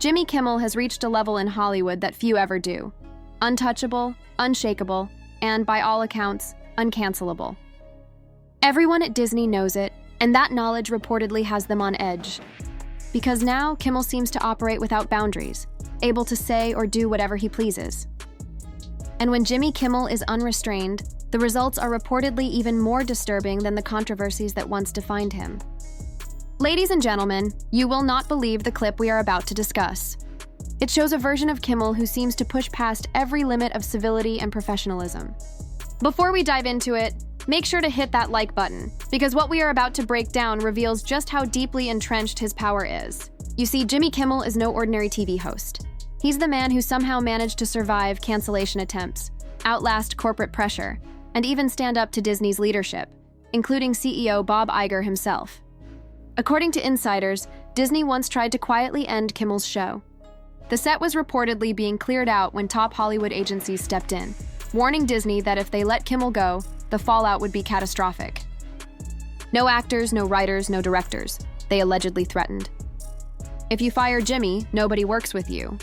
Jimmy Kimmel has reached a level in Hollywood that few ever do. Untouchable, unshakable, and by all accounts, uncancelable. Everyone at Disney knows it, and that knowledge reportedly has them on edge. Because now, Kimmel seems to operate without boundaries, able to say or do whatever he pleases. And when Jimmy Kimmel is unrestrained, the results are reportedly even more disturbing than the controversies that once defined him. Ladies and gentlemen, you will not believe the clip we are about to discuss. It shows a version of Kimmel who seems to push past every limit of civility and professionalism. Before we dive into it, make sure to hit that like button, because what we are about to break down reveals just how deeply entrenched his power is. You see, Jimmy Kimmel is no ordinary TV host. He's the man who somehow managed to survive cancellation attempts, outlast corporate pressure, and even stand up to Disney's leadership, including CEO Bob Iger himself. According to insiders, Disney once tried to quietly end Kimmel's show. The set was reportedly being cleared out when top Hollywood agencies stepped in, warning Disney that if they let Kimmel go, the fallout would be catastrophic. No actors, no writers, no directors, they allegedly threatened. If you fire Jimmy, nobody works with you.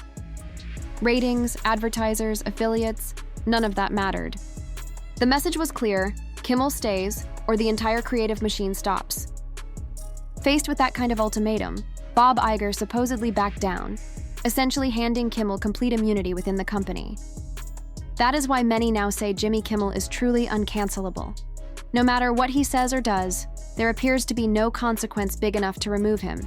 Ratings, advertisers, affiliates, none of that mattered. The message was clear: Kimmel stays, or the entire creative machine stops. Faced with that kind of ultimatum, Bob Iger supposedly backed down, essentially handing Kimmel complete immunity within the company. That is why many now say Jimmy Kimmel is truly uncancelable. No matter what he says or does, there appears to be no consequence big enough to remove him.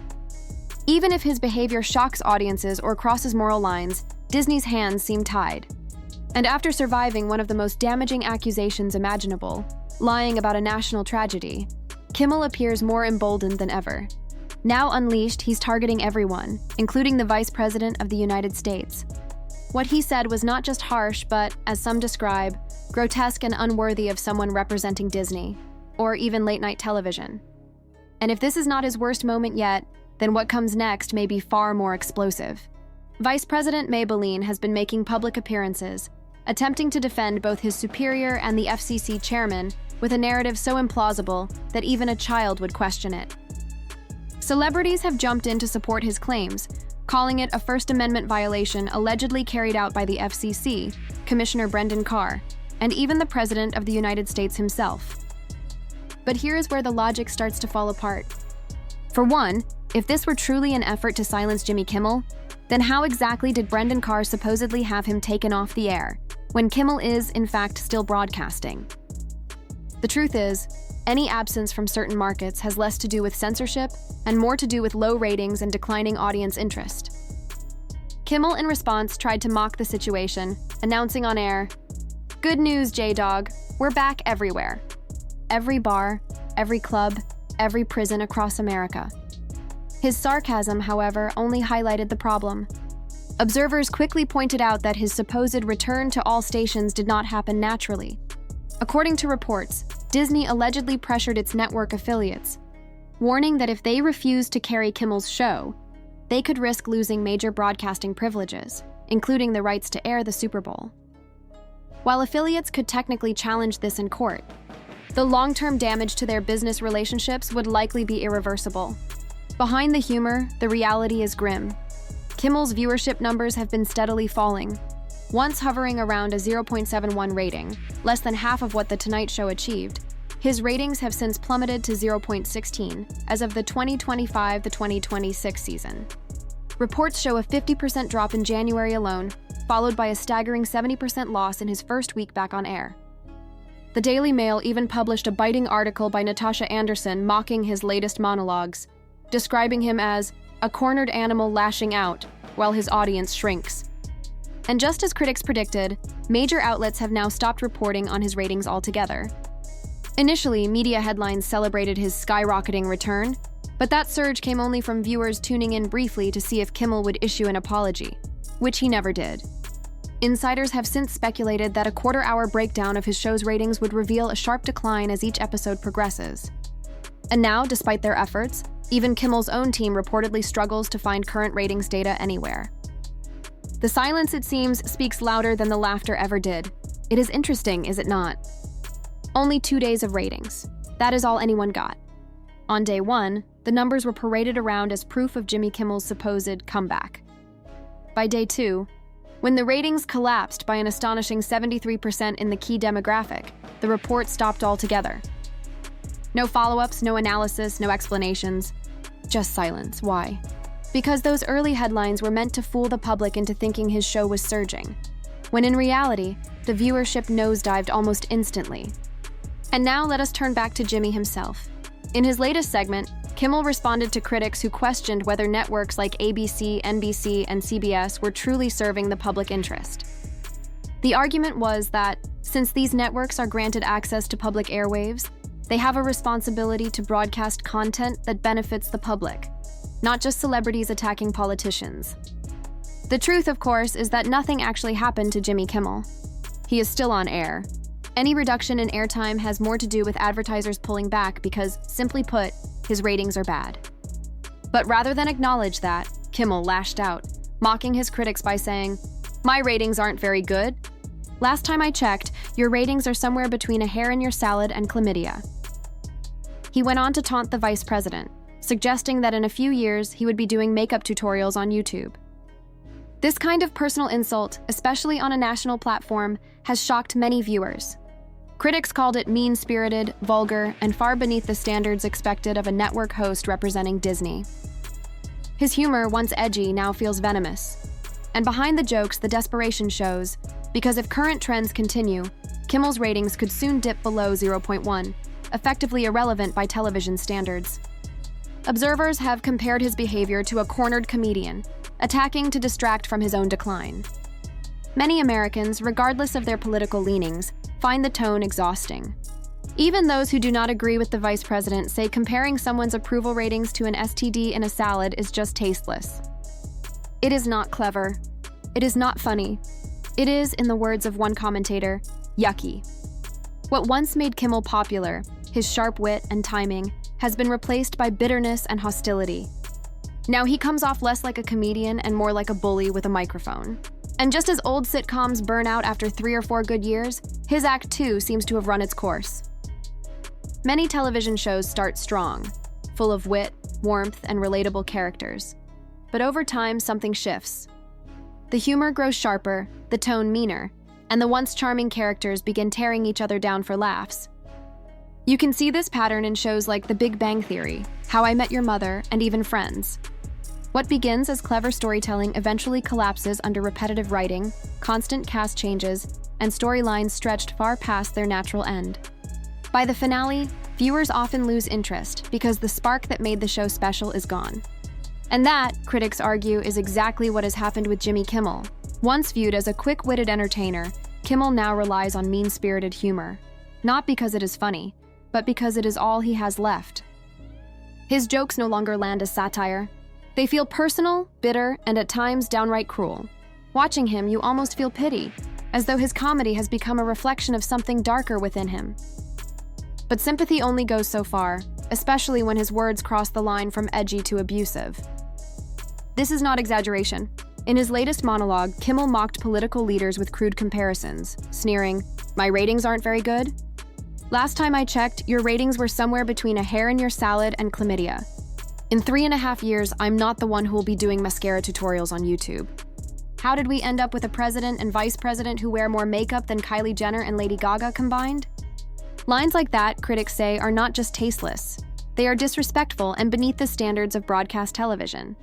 Even if his behavior shocks audiences or crosses moral lines, Disney's hands seem tied. And after surviving one of the most damaging accusations imaginable, lying about a national tragedy, Kimmel appears more emboldened than ever. Now unleashed, he's targeting everyone, including the Vice President of the United States. What he said was not just harsh, but, as some describe, grotesque and unworthy of someone representing Disney, or even late-night television. And if this is not his worst moment yet, then what comes next may be far more explosive. Vice President Maybelline has been making public appearances, attempting to defend both his superior and the FCC chairman with a narrative so implausible that even a child would question it. Celebrities have jumped in to support his claims, calling it a First Amendment violation allegedly carried out by the FCC, Commissioner Brendan Carr, and even the President of the United States himself. But here is where the logic starts to fall apart. For one, if this were truly an effort to silence Jimmy Kimmel, then how exactly did Brendan Carr supposedly have him taken off the air, when Kimmel is, in fact, still broadcasting? The truth is, any absence from certain markets has less to do with censorship and more to do with low ratings and declining audience interest. Kimmel, in response, tried to mock the situation, announcing on air, "Good news, J-Dog, we're back everywhere. Every bar, every club, every prison across America." His sarcasm, however, only highlighted the problem. Observers quickly pointed out that his supposed return to all stations did not happen naturally. According to reports, Disney allegedly pressured its network affiliates, warning that if they refused to carry Kimmel's show, they could risk losing major broadcasting privileges, including the rights to air the Super Bowl. While affiliates could technically challenge this in court, the long-term damage to their business relationships would likely be irreversible. Behind the humor, the reality is grim. Kimmel's viewership numbers have been steadily falling, once hovering around a 0.71 rating, less than half of what The Tonight Show achieved. His ratings have since plummeted to 0.16 as of the 2025-2026 season. Reports show a 50% drop in January alone, followed by a staggering 70% loss in his first week back on air. The Daily Mail even published a biting article by Natasha Anderson mocking his latest monologues, describing him as a cornered animal lashing out while his audience shrinks. And just as critics predicted, major outlets have now stopped reporting on his ratings altogether. Initially, media headlines celebrated his skyrocketing return, but that surge came only from viewers tuning in briefly to see if Kimmel would issue an apology, which he never did. Insiders have since speculated that a quarter-hour breakdown of his show's ratings would reveal a sharp decline as each episode progresses. And now, despite their efforts, even Kimmel's own team reportedly struggles to find current ratings data anywhere. The silence, it seems, speaks louder than the laughter ever did. It is interesting, is it not? Only 2 days of ratings. That is all anyone got. On day one, the numbers were paraded around as proof of Jimmy Kimmel's supposed comeback. By day 2, when the ratings collapsed by an astonishing 73% in the key demographic, the report stopped altogether. No follow-ups, no analysis, no explanations. Just silence. Why? Because those early headlines were meant to fool the public into thinking his show was surging, when in reality, the viewership nosedived almost instantly. And now let us turn back to Jimmy himself. In his latest segment, Kimmel responded to critics who questioned whether networks like ABC, NBC, and CBS were truly serving the public interest. The argument was that, since these networks are granted access to public airwaves, they have a responsibility to broadcast content that benefits the public, not just celebrities attacking politicians. The truth, of course, is that nothing actually happened to Jimmy Kimmel. He is still on air. Any reduction in airtime has more to do with advertisers pulling back because, simply put, his ratings are bad. But rather than acknowledge that, Kimmel lashed out, mocking his critics by saying, "My ratings aren't very good. Last time I checked, your ratings are somewhere between a hair in your salad and chlamydia." He went on to taunt the vice president, suggesting that in a few years he would be doing makeup tutorials on YouTube. This kind of personal insult, especially on a national platform, has shocked many viewers. Critics called it mean-spirited, vulgar, and far beneath the standards expected of a network host representing Disney. His humor, once edgy, now feels venomous. And behind the jokes, the desperation shows, because if current trends continue, Kimmel's ratings could soon dip below 0.1, effectively irrelevant by television standards. Observers have compared his behavior to a cornered comedian, attacking to distract from his own decline. Many Americans, regardless of their political leanings, find the tone exhausting. Even those who do not agree with the vice president say comparing someone's approval ratings to an STD in a salad is just tasteless. It is not clever. It is not funny. It is, in the words of one commentator, yucky. What once made Kimmel popular, his sharp wit and timing, has been replaced by bitterness and hostility. Now he comes off less like a comedian and more like a bully with a microphone. And just as old sitcoms burn out after 3 or 4 good years, his act too seems to have run its course. Many television shows start strong, full of wit, warmth, and relatable characters. But over time, something shifts. The humor grows sharper, the tone meaner, and the once charming characters begin tearing each other down for laughs. You can see this pattern in shows like The Big Bang Theory, How I Met Your Mother, and even Friends. What begins as clever storytelling eventually collapses under repetitive writing, constant cast changes, and storylines stretched far past their natural end. By the finale, viewers often lose interest because the spark that made the show special is gone. And that, critics argue, is exactly what has happened with Jimmy Kimmel. Once viewed as a quick-witted entertainer, Kimmel now relies on mean-spirited humor. Not because it is funny, but because it is all he has left. His jokes no longer land as satire. They feel personal, bitter, and at times downright cruel. Watching him, you almost feel pity, as though his comedy has become a reflection of something darker within him. But sympathy only goes so far, especially when his words cross the line from edgy to abusive. This is not exaggeration. In his latest monologue, Kimmel mocked political leaders with crude comparisons, sneering, "My ratings aren't very good? Last time I checked, your ratings were somewhere between a hair in your salad and chlamydia. In 3.5 years, I'm not the one who will be doing mascara tutorials on YouTube. How did we end up with a president and vice president who wear more makeup than Kylie Jenner and Lady Gaga combined?" Lines like that, critics say, are not just tasteless. They are disrespectful and beneath the standards of broadcast television.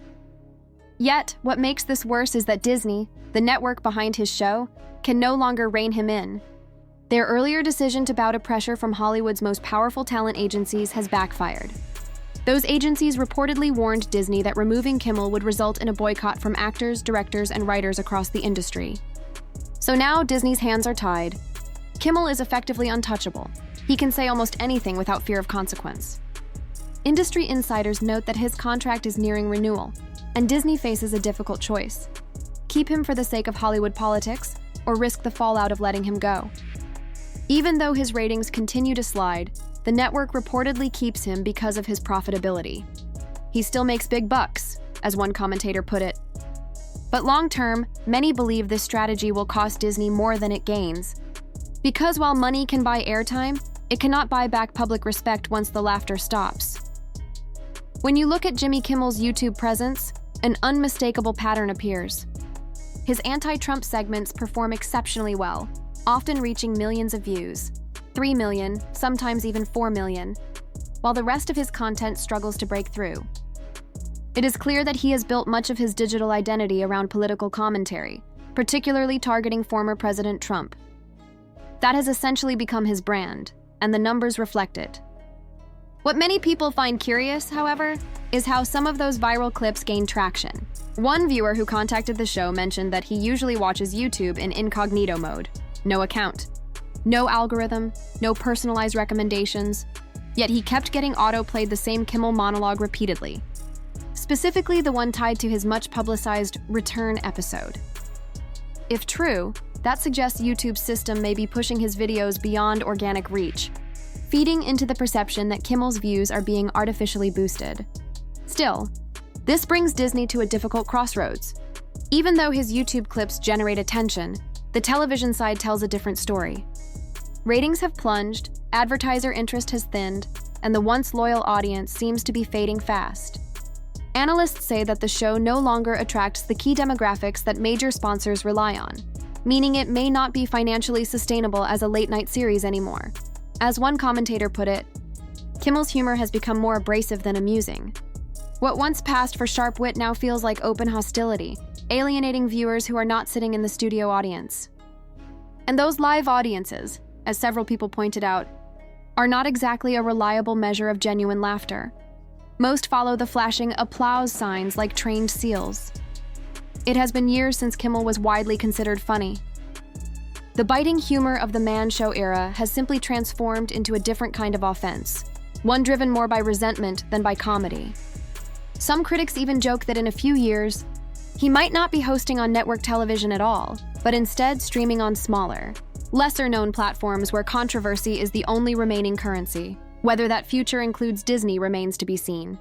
Yet, what makes this worse is that Disney, the network behind his show, can no longer rein him in. Their earlier decision to bow to pressure from Hollywood's most powerful talent agencies has backfired. Those agencies reportedly warned Disney that removing Kimmel would result in a boycott from actors, directors, and writers across the industry. So now Disney's hands are tied. Kimmel is effectively untouchable. He can say almost anything without fear of consequence. Industry insiders note that his contract is nearing renewal, and Disney faces a difficult choice: keep him for the sake of Hollywood politics, or risk the fallout of letting him go. Even though his ratings continue to slide, the network reportedly keeps him because of his profitability. He still makes big bucks, as one commentator put it. But long-term, many believe this strategy will cost Disney more than it gains. Because while money can buy airtime, it cannot buy back public respect once the laughter stops. When you look at Jimmy Kimmel's YouTube presence, an unmistakable pattern appears. His anti-Trump segments perform exceptionally well, often reaching millions of views, 3 million, sometimes even 4 million, while the rest of his content struggles to break through. It is clear that he has built much of his digital identity around political commentary, particularly targeting former President Trump. That has essentially become his brand, and the numbers reflect it. What many people find curious, however, is how some of those viral clips gain traction. One viewer who contacted the show mentioned that he usually watches YouTube in incognito mode. No account, no algorithm, no personalized recommendations, yet he kept getting auto-played the same Kimmel monologue repeatedly, specifically the one tied to his much-publicized return episode. If true, that suggests YouTube's system may be pushing his videos beyond organic reach, feeding into the perception that Kimmel's views are being artificially boosted. Still, this brings Disney to a difficult crossroads. Even though his YouTube clips generate attention, the television side tells a different story. Ratings have plunged, advertiser interest has thinned, and the once loyal audience seems to be fading fast. Analysts say that the show no longer attracts the key demographics that major sponsors rely on, meaning it may not be financially sustainable as a late-night series anymore. As one commentator put it, Kimmel's humor has become more abrasive than amusing. What once passed for sharp wit now feels like open hostility, alienating viewers who are not sitting in the studio audience. And those live audiences, as several people pointed out, are not exactly a reliable measure of genuine laughter. Most follow the flashing applause signs like trained seals. It has been years since Kimmel was widely considered funny. The biting humor of the Man Show era has simply transformed into a different kind of offense, one driven more by resentment than by comedy. Some critics even joke that in a few years, he might not be hosting on network television at all, but instead streaming on smaller, lesser-known platforms where controversy is the only remaining currency. Whether that future includes Disney remains to be seen.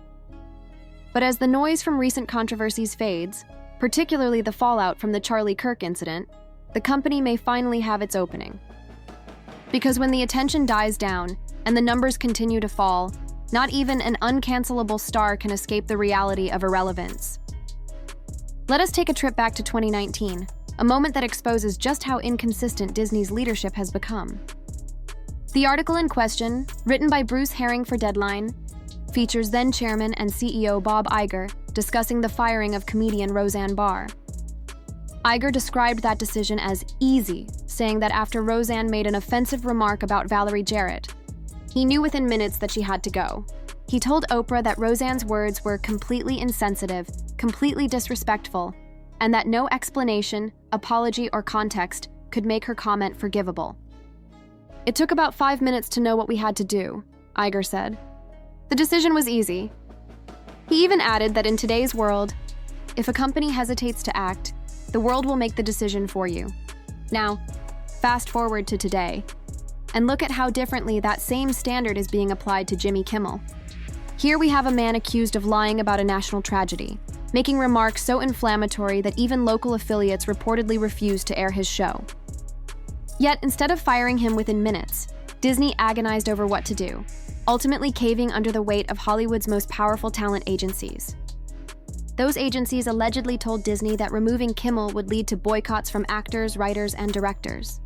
But as the noise from recent controversies fades, particularly the fallout from the Charlie Kirk incident, the company may finally have its opening. Because when the attention dies down and the numbers continue to fall, not even an uncancelable star can escape the reality of irrelevance. Let us take a trip back to 2019, a moment that exposes just how inconsistent Disney's leadership has become. The article in question, written by Bruce Herring for Deadline, features then-chairman and CEO Bob Iger discussing the firing of comedian Roseanne Barr. Iger described that decision as easy, saying that after Roseanne made an offensive remark about Valerie Jarrett, he knew within minutes that she had to go. He told Oprah that Roseanne's words were completely insensitive, completely disrespectful, and that no explanation, apology, or context could make her comment forgivable. It took about 5 minutes to know what we had to do, Iger said. The decision was easy. He even added that in today's world, if a company hesitates to act, the world will make the decision for you. Now, fast forward to today, and look at how differently that same standard is being applied to Jimmy Kimmel. Here we have a man accused of lying about a national tragedy, making remarks so inflammatory that even local affiliates reportedly refused to air his show. Yet, instead of firing him within minutes, Disney agonized over what to do, ultimately caving under the weight of Hollywood's most powerful talent agencies. Those agencies allegedly told Disney that removing Kimmel would lead to boycotts from actors, writers, and directors.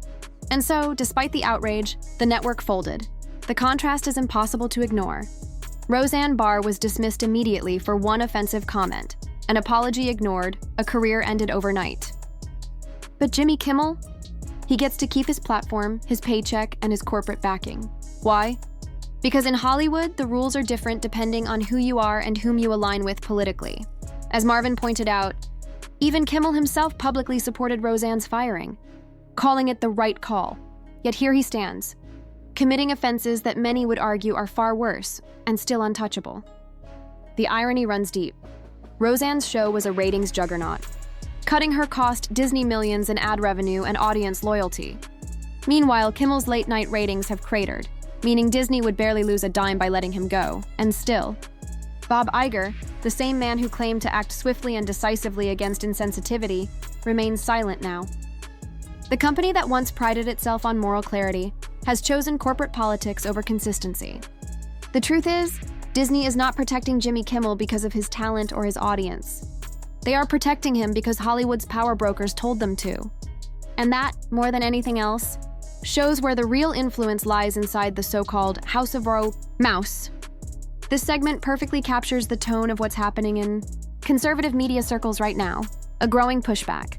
And so, despite the outrage, the network folded. The contrast is impossible to ignore. Roseanne Barr was dismissed immediately for one offensive comment, an apology ignored, a career ended overnight. But Jimmy Kimmel? He gets to keep his platform, his paycheck, and his corporate backing. Why? Because in Hollywood, the rules are different depending on who you are and whom you align with politically. As Marvin pointed out, even Kimmel himself publicly supported Roseanne's firing, calling it the right call. Yet here he stands, committing offenses that many would argue are far worse and still untouchable. The irony runs deep. Roseanne's show was a ratings juggernaut. Cutting her cost Disney millions in ad revenue and audience loyalty. Meanwhile, Kimmel's late-night ratings have cratered, meaning Disney would barely lose a dime by letting him go, and still. Bob Iger, the same man who claimed to act swiftly and decisively against insensitivity, remains silent now. The company that once prided itself on moral clarity has chosen corporate politics over consistency. The truth is, Disney is not protecting Jimmy Kimmel because of his talent or his audience. They are protecting him because Hollywood's power brokers told them to. And that, more than anything else, shows where the real influence lies inside the so-called House of Mouse. This segment perfectly captures the tone of what's happening in conservative media circles right now, a growing pushback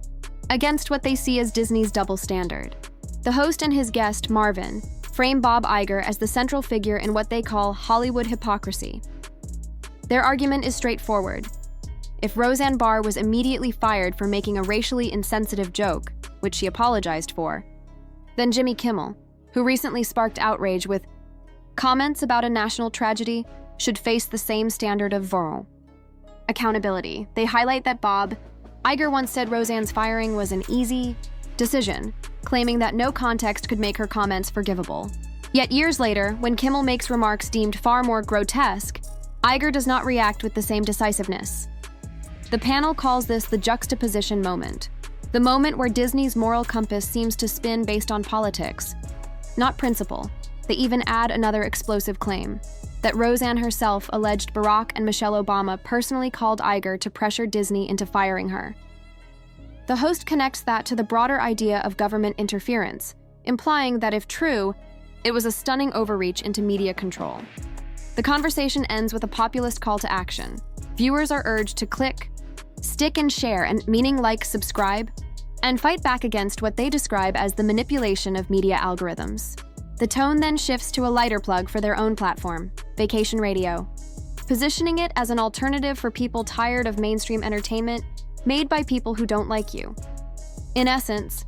against what they see as Disney's double standard. The host and his guest, Marvin, frame Bob Iger as the central figure in what they call Hollywood hypocrisy. Their argument is straightforward. If Roseanne Barr was immediately fired for making a racially insensitive joke, which she apologized for, then Jimmy Kimmel, who recently sparked outrage with comments about a national tragedy, should face the same standard of accountability. They highlight that Bob Iger once said Roseanne's firing was an easy decision, claiming that no context could make her comments forgivable. Yet years later, when Kimmel makes remarks deemed far more grotesque, Iger does not react with the same decisiveness. The panel calls this the juxtaposition moment, the moment where Disney's moral compass seems to spin based on politics, not principle. They even add another explosive claim, that Roseanne herself alleged Barack and Michelle Obama personally called Iger to pressure Disney into firing her. The host connects that to the broader idea of government interference, implying that if true, it was a stunning overreach into media control. The conversation ends with a populist call to action. Viewers are urged to click, stick and share, and meaning like subscribe, and fight back against what they describe as the manipulation of media algorithms. The tone then shifts to a lighter plug for their own platform, Vacation Radio, positioning it as an alternative for people tired of mainstream entertainment made by people who don't like you. In essence,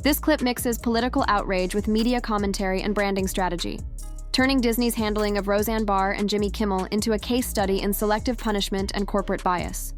this clip mixes political outrage with media commentary and branding strategy, turning Disney's handling of Roseanne Barr and Jimmy Kimmel into a case study in selective punishment and corporate bias.